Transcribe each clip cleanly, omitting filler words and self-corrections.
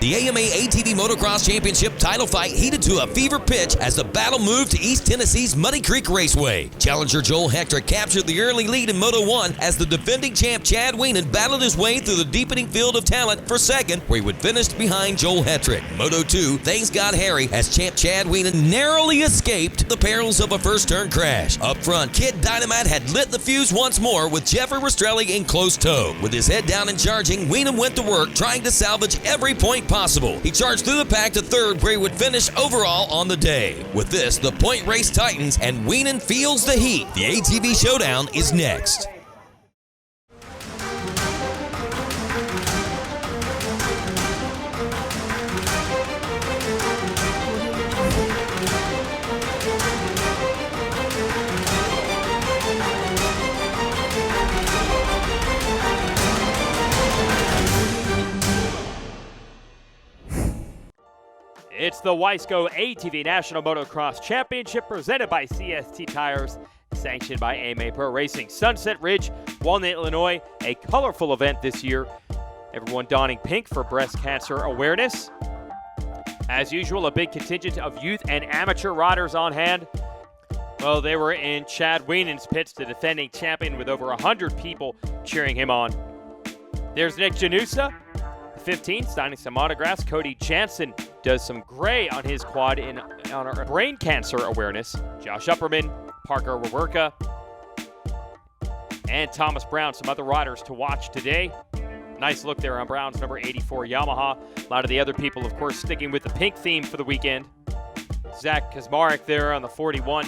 The AMA ATV Motocross Championship title fight heated to a fever pitch as the battle moved to East Tennessee's Muddy Creek Raceway. Challenger Joel Hector captured the early lead in Moto 1 as the defending champ Chad Wienen battled his way through the deepening field of talent for second, where he would finish behind Joel Hetrick. Moto 2, things got hairy as champ Chad Wienen narrowly escaped the perils of a first-turn crash. Up front, Kid Dynamite had lit the fuse once more with Jeffrey Rastrelli in close tow. With his head down and charging, Wienen went to work trying to salvage every point possible. He charged through the pack to third, where he would finish overall on the day. With this, the point race tightens and Wienen feels the heat. The ATV Showdown is next. It's the Wiseco ATV National Motocross Championship presented by CST Tires, sanctioned by AMA Pro Racing. Sunset Ridge, Walnut, Illinois, a colorful event this year. Everyone donning pink for breast cancer awareness. As usual, a big contingent of youth and amateur riders on hand. Well, they were in Chad Wienen's pits, the defending champion, with over 100 people cheering him on. There's Nick Janusa, 15, signing some autographs. Cody Jansen does some gray on his quad in honor of brain cancer awareness. Josh Upperman, Parker Wawerka, and Thomas Brown, some other riders to watch today. Nice look there on Brown's number 84 Yamaha. A lot of the other people, of course, sticking with the pink theme for the weekend. Zach Kazmarek there on the 41.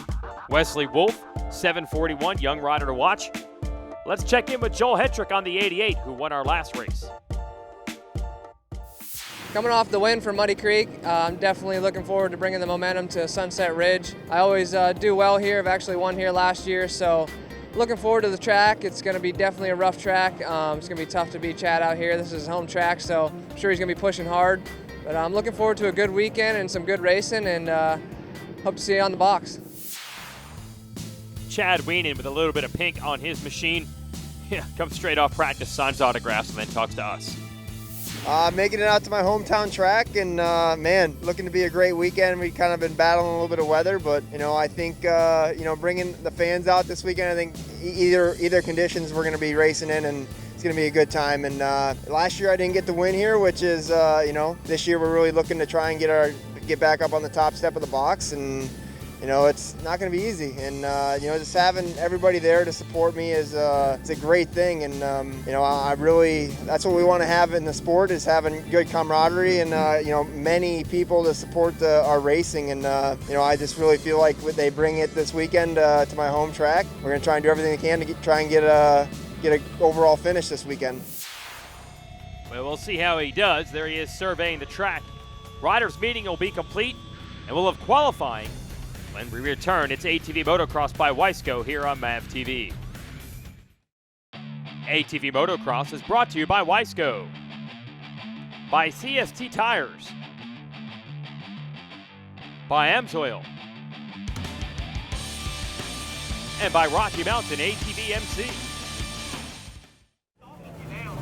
Wesley Wolf, 741, young rider to watch. Let's check in with Joel Hetrick on the 88, who won our last race. Coming off the win from Muddy Creek, I'm definitely looking forward to bringing the momentum to Sunset Ridge. I always do well here. I've actually won here last year, so looking forward to the track. It's going to be definitely a rough track. It's going to be tough to beat Chad out here. This is his home track, so I'm sure he's going to be pushing hard. But I'm looking forward to a good weekend and some good racing, and hope to see you on the box. Chad Wienen with a little bit of pink on his machine. Yeah, comes straight off practice, signs autographs, and then talks to us. Making it out to my hometown track, and man, looking to be a great weekend. We've kind of been battling a little bit of weather, but I think bringing the fans out this weekend, I think either conditions we're going to be racing in, and it's going to be a good time. And last year I didn't get the win here, which is this year we're really looking to try and get back up on the top step of the box, and it's not going to be easy. And just having everybody there to support me is it's a great thing. And I really, that's what we want to have in the sport, is having good camaraderie and many people to support our racing. And I just really feel like they bring it this weekend to my home track. We're going to try and do everything we can to try and get an overall finish this weekend. Well, we'll see how he does. There he is surveying the track. Riders meeting will be complete, and we'll have qualifying. When we return, it's ATV Motocross by Wiseco here on MAV TV. ATV Motocross is brought to you by Wiseco, by CST Tires, by Amsoil, and by Rocky Mountain ATV MC.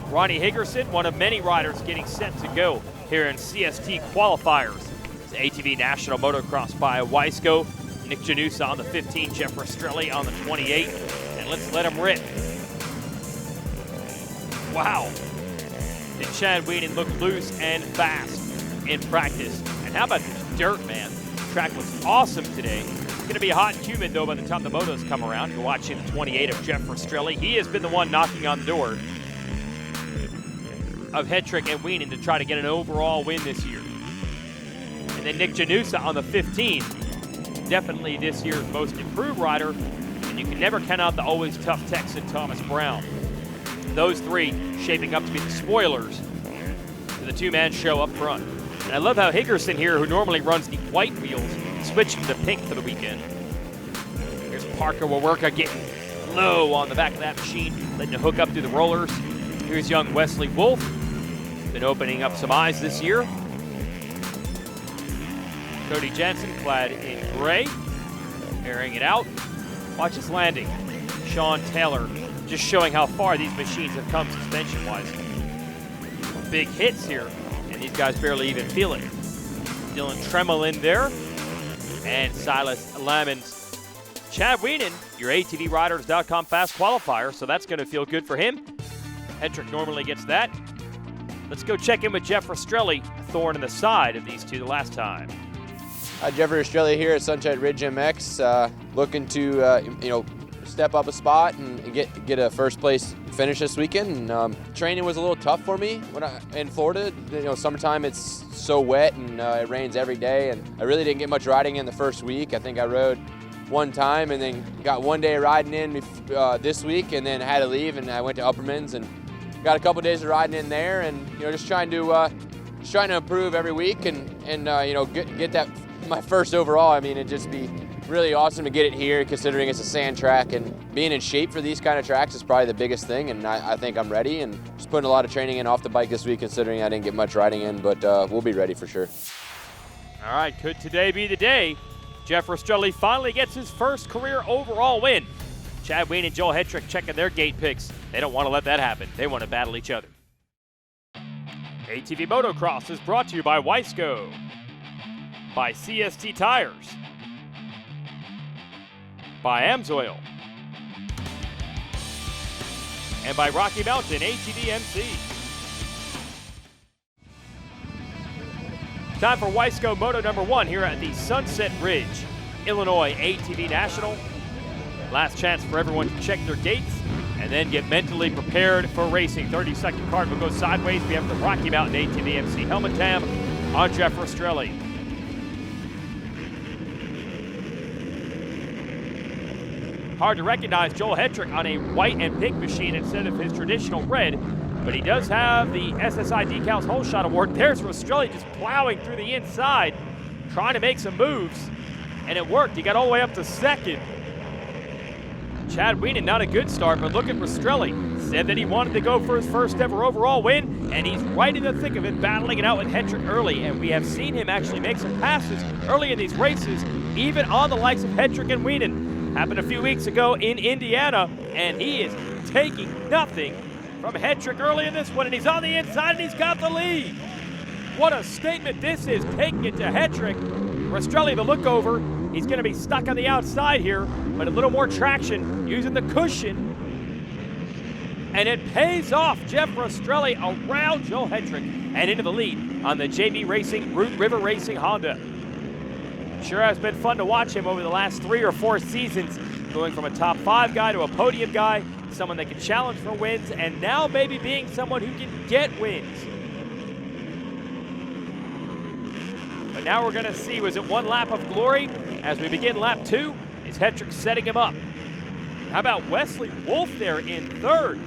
Ronnie Higgerson, one of many riders getting set to go here in CST qualifiers. It's ATV National Motocross by Wiseco. Nick Janusa on the 15, Jeff Rastrelli on the 28, and let's let him rip. Wow. Did Chad Wienen look loose and fast in practice? And how about this dirt, man? The track was awesome today. It's going to be hot and humid, though, by the time the motos come around. You're watching the 28 of Jeff Rastrelli. He has been the one knocking on the door of Hetrick and Wienen to try to get an overall win this year. And then Nick Janusa on the 15. Definitely this year's most improved rider, and you can never count out the always tough Texan Thomas Brown. Those three shaping up to be the spoilers to the two-man show up front. And I love how Higgerson here, who normally runs the white wheels, switched to pink for the weekend. Here's Parker Wawerka getting low on the back of that machine, letting it hook up through the rollers. Here's young Wesley Wolf, been opening up some eyes this year. Cody Jansen clad in gray, airing it out. Watch his landing. Sean Taylor just showing how far these machines have come suspension-wise. Big hits here and these guys barely even feel it. Dylan Tremmel in there, and Silas Lamons. Chad Wienen, your ATVRiders.com fast qualifier, so that's going to feel good for him. Hetrick normally gets that. Let's go check in with Jeff Rastrelli, thorn in the side of these two the last time. Jeffrey Rastrelli here at Sunset Ridge MX, looking to step up a spot and get a first place finish this weekend. And, training was a little tough for me when in Florida. Summertime it's so wet and it rains every day, and I really didn't get much riding in the first week. I think I rode one time and then got one day riding in this week, and then had to leave and I went to Upperman's and got a couple days of riding in there, and just trying to improve every week and get that my first overall. I mean, it'd just be really awesome to get it here, considering it's a sand track, and being in shape for these kind of tracks is probably the biggest thing, and I think I'm ready, and just putting a lot of training in off the bike this week, considering I didn't get much riding in, but we'll be ready for sure. All right, could today be the day Jeff Rastrelli finally gets his first career overall win? Chad Wienen and Joel Hetrick checking their gate picks. They don't want to let that happen. They want to battle each other. ATV Motocross is brought to you by Wiseco, by CST Tires, by Amsoil, and by Rocky Mountain ATV MC. Time for Wiseco Moto number 1 here at the Sunset Ridge, Illinois ATV National. Last chance for everyone to check their gates and then get mentally prepared for racing. 30-second card will go sideways. We have the Rocky Mountain ATV MC helmet tab on Jeff Rastrelli. Hard to recognize Joel Hetrick on a white and pink machine instead of his traditional red, but he does have the SSI Decals Hole Shot Award. There's Rastrelli just plowing through the inside, trying to make some moves, and it worked. He got all the way up to second. Chad Wienen, not a good start, but look at Rastrelli. Said that he wanted to go for his first ever overall win, and he's right in the thick of it, battling it out with Hetrick early, and we have seen him actually make some passes early in these races, even on the likes of Hetrick and Wienen. Happened a few weeks ago in Indiana, and he is taking nothing from Hetrick early in this one, and he's on the inside, and he's got the lead. What a statement this is, taking it to Hetrick. Rastrelli, the look over, he's going to be stuck on the outside here, but a little more traction using the cushion, and it pays off. Jeff Rastrelli around Joel Hetrick and into the lead on the JB Racing Root River Racing Honda. Sure has been fun to watch him over the last 3 or 4 seasons, going from a top 5 guy to a podium guy, someone that can challenge for wins, and now maybe being someone who can get wins. But now we're going to see, was it one lap of glory? As we begin lap 2, is Hetrick setting him up. How about Wesley Wolf there in third?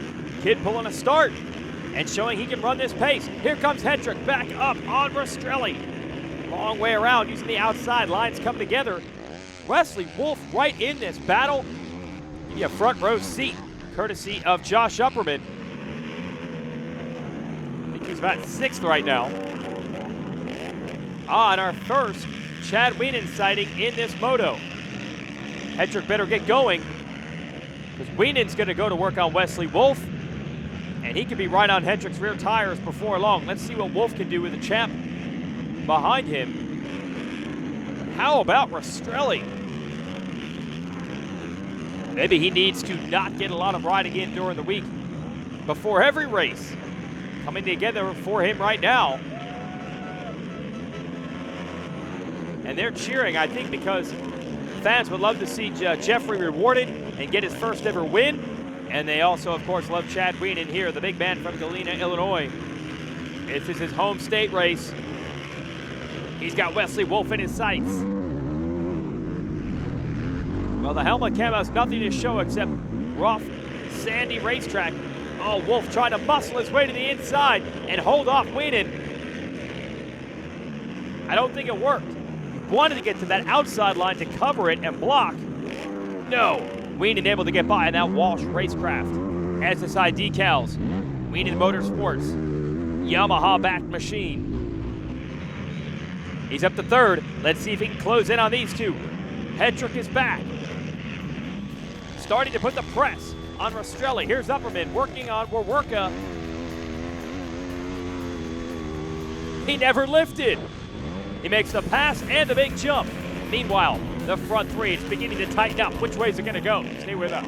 Kid pulling a start and showing he can run this pace. Here comes Hetrick back up on Rastrelli. Long way around, using the outside, lines come together. Wesley Wolf right in this battle. Give you a front row seat, courtesy of Josh Upperman. I think he's about 6th right now. On our first Chad Wienen sighting in this moto. Hetrick better get going, because Wienen's going to go to work on Wesley Wolf, and he could be right on Hetrick's rear tires before long. Let's see what Wolf can do with the champ behind him. How about Rastrelli? Maybe he needs to not get a lot of riding in during the week before every race. Coming together for him right now. And they're cheering, I think, because fans would love to see Jeffrey rewarded and get his first ever win. And they also, of course, love Chad Wienen here, the big man from Galena, Illinois. This is his home state race. He's got Wesley Wolf in his sights. Well, the helmet cam has nothing to show except rough, sandy racetrack. Oh, Wolf trying to muscle his way to the inside and hold off Wienen. I don't think it worked. Wanted to get to that outside line to cover it and block. No, Wienen able to get by in that Walsh Racecraft. SSI Decals, Wienen Motorsports, Yamaha back machine. He's up to third. Let's see if he can close in on these two. Hetrick is back. Starting to put the press on Rastrelli. Here's Upperman working on Wawerka. He never lifted. He makes the pass and the big jump. Meanwhile, the front three is beginning to tighten up. Which way is it going to go? Stay with us.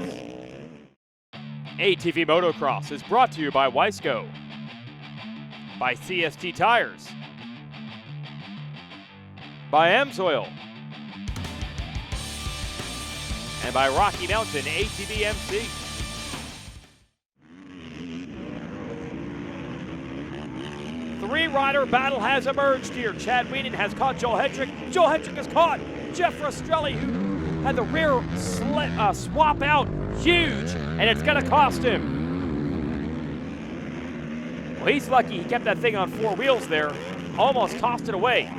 ATV Motocross is brought to you by Wiseco, by CST Tires, by Amsoil, and by Rocky Mountain ATV MC. Three-rider battle has emerged here. Chad Wienen has caught Joel Hetrick. Joel Hetrick has caught Jeff Rastrelli, who had the rear swap out huge, and it's going to cost him. Well, he's lucky he kept that thing on four wheels there. Almost tossed it away.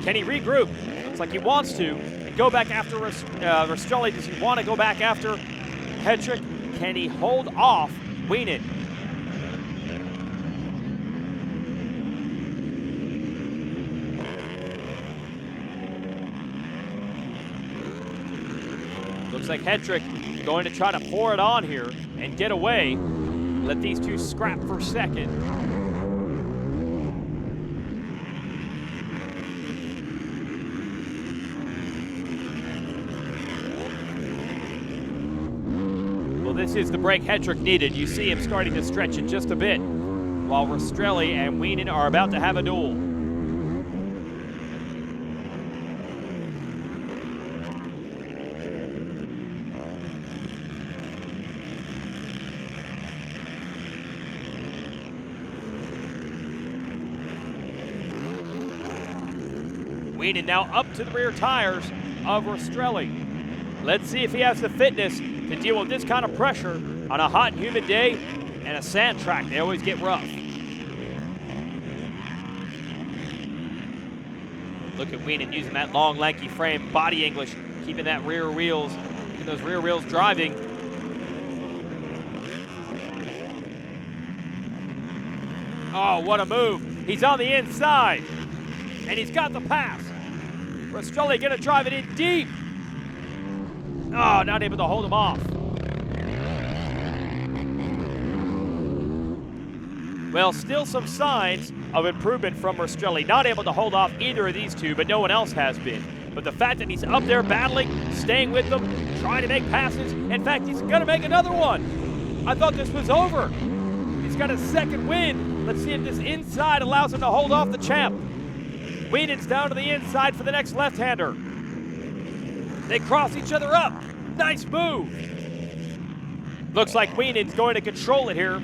Can he regroup? Looks like he wants to. And go back after Rastrelli. Does he want to go back after Hetrick? Can he hold off Wienen? Looks like Hetrick going to try to pour it on here and get away. Let these two scrap for second. Well, this is the break Hetrick needed. You see him starting to stretch it just a bit, while Rastrelli and Wienen are about to have a duel. Wienen now up to the rear tires of Rastrelli. Let's see if he has the fitness to deal with this kind of pressure on a hot and humid day and a sand track. They always get rough. Look at Wienen using that long, lanky frame, body English, keeping those rear wheels driving. Oh, what a move. He's on the inside, and he's got the pass. Rastrelli gonna drive it in deep. Oh, not able to hold him off. Well, still some signs of improvement from Rastrelli. Not able to hold off either of these two, but no one else has been. But the fact that he's up there battling, staying with them, trying to make passes. In fact, he's gonna make another one. I thought this was over. He's got a second win. Let's see if this inside allows him to hold off the champ. Wienen's down to the inside for the next left-hander. They cross each other up. Nice move. Looks like Wienen's going to control it here.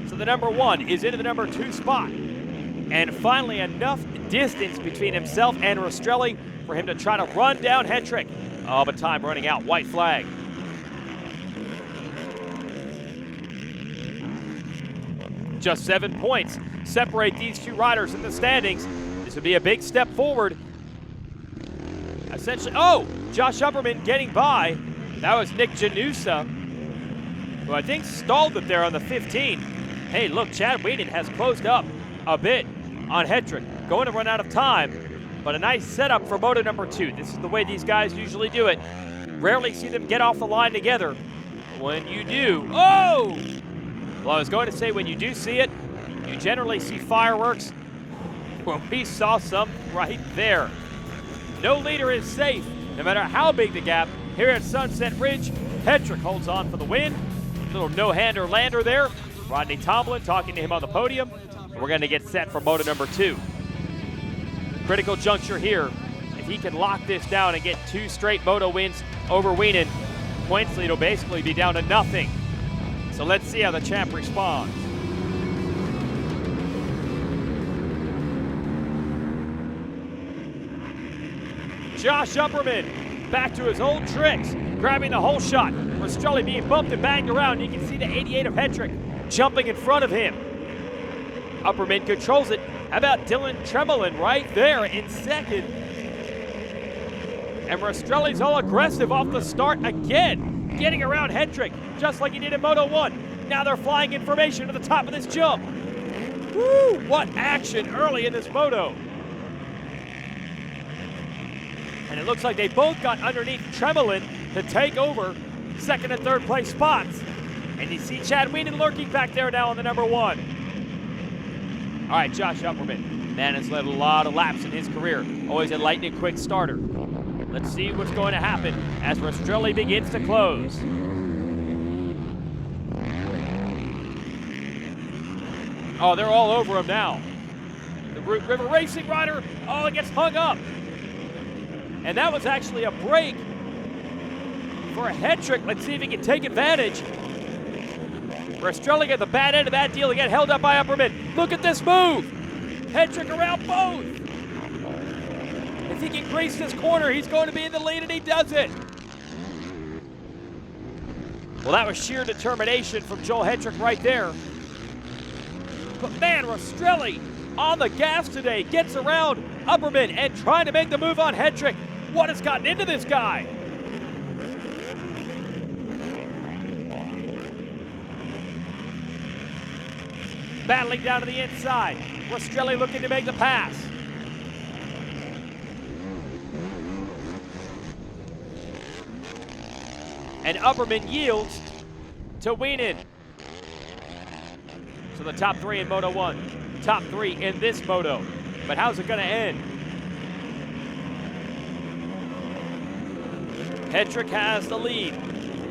So the number one is into the number two spot. And finally enough distance between himself and Rastrelli for him to try to run down Hetrick. Oh, but time running out. White flag. Just 7 points separate these two riders in the standings. This would be a big step forward. Essentially, oh, Josh Upperman getting by. That was Nick Janusa, who I think stalled it there on the 15. Hey, look, Chad Wienen has closed up a bit on Hetrick. Going to run out of time, but a nice setup for Moto number 2. This is the way these guys usually do it. Rarely see them get off the line together. When you do, oh! Well, I was going to say when you do see it, you generally see fireworks. Well, we saw some right there. No leader is safe, no matter how big the gap. Here at Sunset Ridge, Hetrick holds on for the win. Little no-hander lander there. Rodney Tomlin talking to him on the podium. We're going to get set for Moto number 2. Critical juncture here. If he can lock this down and get 2 straight Moto wins over Wienen, points lead will basically be down to nothing. So let's see how the champ responds. Josh Upperman back to his old tricks, grabbing the whole shot. Rastrelli being bumped and banged around. You can see the 88 of Hetrick jumping in front of him. Upperman controls it. How about Dylan Tremelin right there in second? And Rastrelli's all aggressive off the start again, getting around Hetrick, just like he did in Moto 1. Now they're flying in formation to the top of this jump. Woo, what action early in this moto. And it looks like they both got underneath Tremelin to take over second and third place spots. And you see Chad Wienen lurking back there now on the number 1. All right, Josh Upperman Man has led a lot of laps in his career. Always a lightning quick starter. Let's see what's going to happen as Rastrelli begins to close. Oh, they're all over him now. The Root River Racing rider, oh, it gets hung up. And that was actually a break for a Hetrick. Let's see if he can take advantage. Rastrelli got the bad end of that deal. He got held up by Upperman. Look at this move. Hetrick around both. If he can grace this corner, he's going to be in the lead, and he does it. Well, that was sheer determination from Joel Hetrick right there. But man, Rastrelli on the gas today, gets around Upperman and trying to make the move on Hetrick. What has gotten into this guy? Battling down to the inside. Rastrelli looking to make the pass. And Upperman yields to Wienen. So the top three in Moto 1, top three in this Moto. But how's it gonna end? Hetrick has the lead.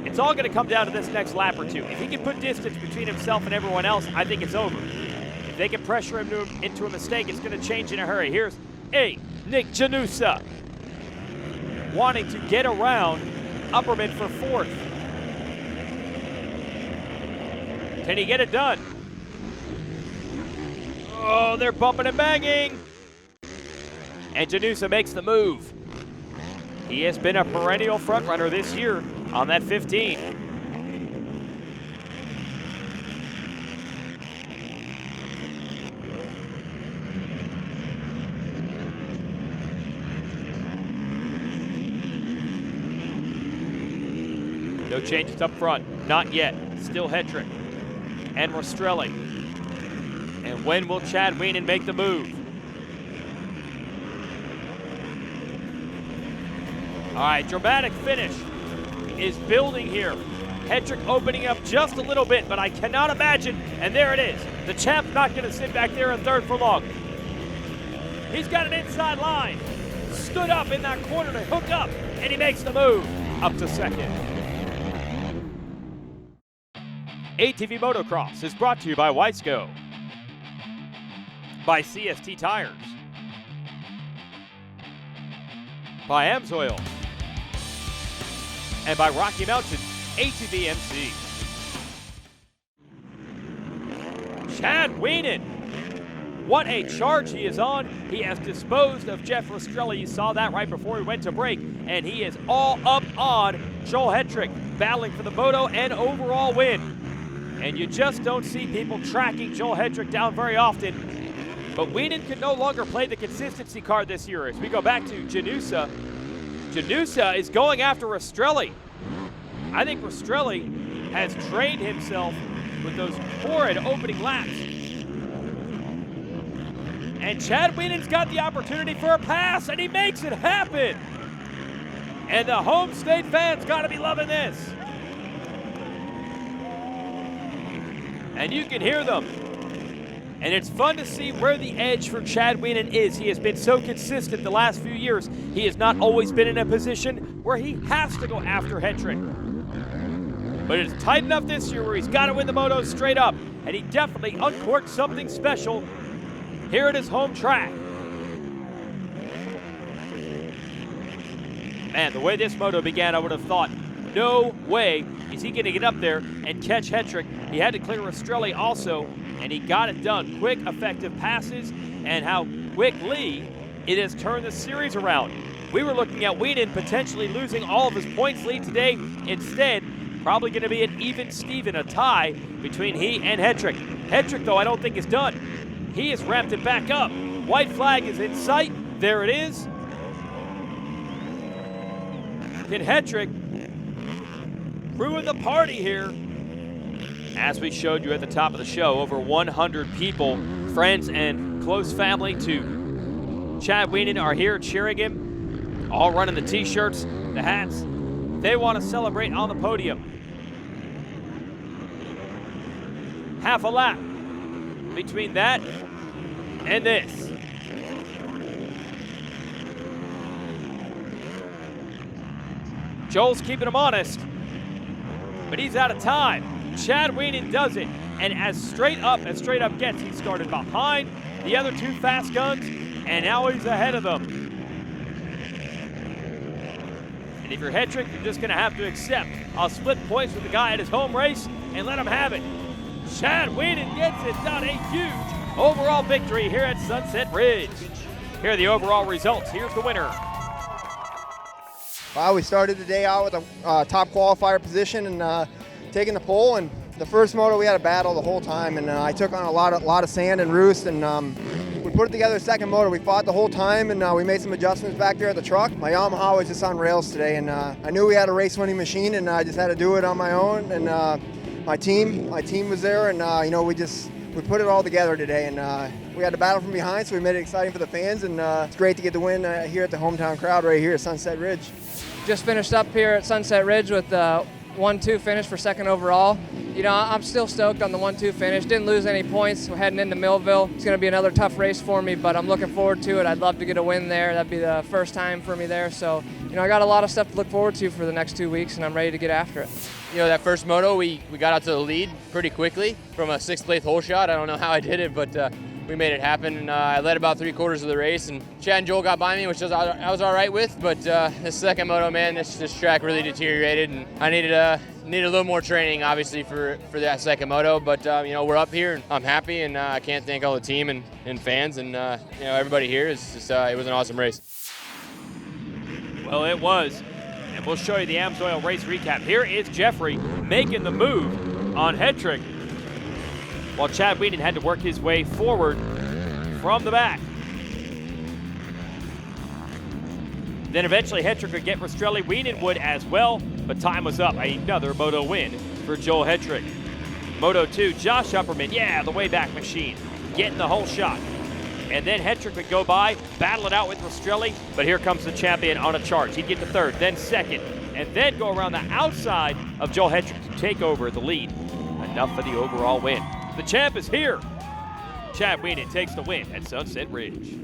It's all gonna come down to this next lap or two. If he can put distance between himself and everyone else, I think it's over. If they can pressure him into a mistake, it's gonna change in a hurry. Here's Nick Janusa wanting to get around Upperman for fourth. Can he get it done? Oh, they're bumping and banging. And Janusa makes the move. He has been a perennial frontrunner this year on that 15. No changes up front, not yet. Still Hetrick and Rastrelli. And when will Chad Wienen make the move? All right, dramatic finish is building here. Hetrick opening up just a little bit, but I cannot imagine, and there it is. The champ's not gonna sit back there in third for long. He's got an inside line. Stood up in that corner to hook up, and he makes the move up to second. ATV Motocross is brought to you by Wiseco, by CST Tires, by Amsoil, and by Rocky Mountain ATV MC. Chad Wienen, what a charge he is on. He has disposed of Jeff Rastrelli. You saw that right before we went to break, and he is all up on Joel Hetrick, battling for the moto and overall win. And you just don't see people tracking Joel Hetrick down very often. But Wienen can no longer play the consistency card this year. As we go back to Janusa, Janusa is going after Rastrelli. I think Rastrelli has trained himself with those horrid opening laps. And Chad Wienen's got the opportunity for a pass, and he makes it happen. And the home state fans got to be loving this. And you can hear them. And it's fun to see where the edge for Chad Wienen is. He has been so consistent the last few years. He has not always been in a position where he has to go after Hetrick. But it's tight enough this year where he's got to win the moto straight up. And he definitely uncorked something special here at his home track. Man, the way this moto began, I would have thought, no way is he going to get up there and catch Hetrick. He had to clear Rastrelli also, and he got it done. Quick, effective passes, and how quickly it has turned the series around. We were looking at Wienen potentially losing all of his points lead today. Instead, probably going to be an even Steven, a tie between he and Hetrick. Hetrick, though, I don't think is done. He has ramped it back up. White flag is in sight. There it is. Can Hetrick ruin the party here? As we showed you at the top of the show, over 100 people, friends and close family to Chad Wienen are here cheering him, all running the t-shirts, the hats. They want to celebrate on the podium. Half a lap between that and this. Joel's keeping him honest, but he's out of time. Chad Wienen does it, and as straight up gets, he started behind the other two fast guns, and now he's ahead of them. And if you're Hetrick, you're just gonna have to accept a split points with the guy at his home race and let him have it. Chad Wienen gets it done, a huge overall victory here at Sunset Ridge. Here are the overall results. Here's the winner. Wow, we started the day out with a top qualifier position and taking the pole. And the first moto we had a battle the whole time, and I took on a lot of sand and roost, and we put it together. Second motor, we fought the whole time, and we made some adjustments back there at the truck. My Yamaha was just on rails today, and I knew we had a race-winning machine, and I just had to do it on my own. And my team was there, and we put it all together today, and we had to battle from behind, so we made it exciting for the fans, and it's great to get the win here at the hometown crowd right here at Sunset Ridge. Just finished up here at Sunset Ridge with the 1-2 finish for second overall. You know, I'm still stoked on the 1-2 finish. Didn't lose any points. We're heading into Millville. It's going to be another tough race for me, but I'm looking forward to it. I'd love to get a win there. That'd be the first time for me there. So, you know, I got a lot of stuff to look forward to for the next 2 weeks, and I'm ready to get after it. You know, that first moto, we got out to the lead pretty quickly from a 6th place hole shot. I don't know how I did it, but we made it happen. And I led about 3/4 of the race, and Chad and Joel got by me, which I was all right with. But this second moto, man, this track really deteriorated, and I needed a little more training, obviously, for that second moto. But you know, we're up here, and I'm happy, and I can't thank all the team and fans and you know, everybody here. It's just it was an awesome race. Well, it was. And we'll show you the AMSOIL race recap. Here is Jeffrey making the move on Hetrick, while Chad Wienen had to work his way forward from the back. Then eventually Hetrick would get Rastrelli. Wienen would as well, but time was up. Another Moto win for Joel Hetrick. Moto 2, Josh Upperman, yeah, the way back machine, getting the whole shot. And then Hetrick would go by, battle it out with Rastrelli, but here comes the champion on a charge. He'd get to third, then second, and then go around the outside of Joel Hetrick to take over the lead. Enough for the overall win. The champ is here. Chad Wienen takes the win at Sunset Ridge.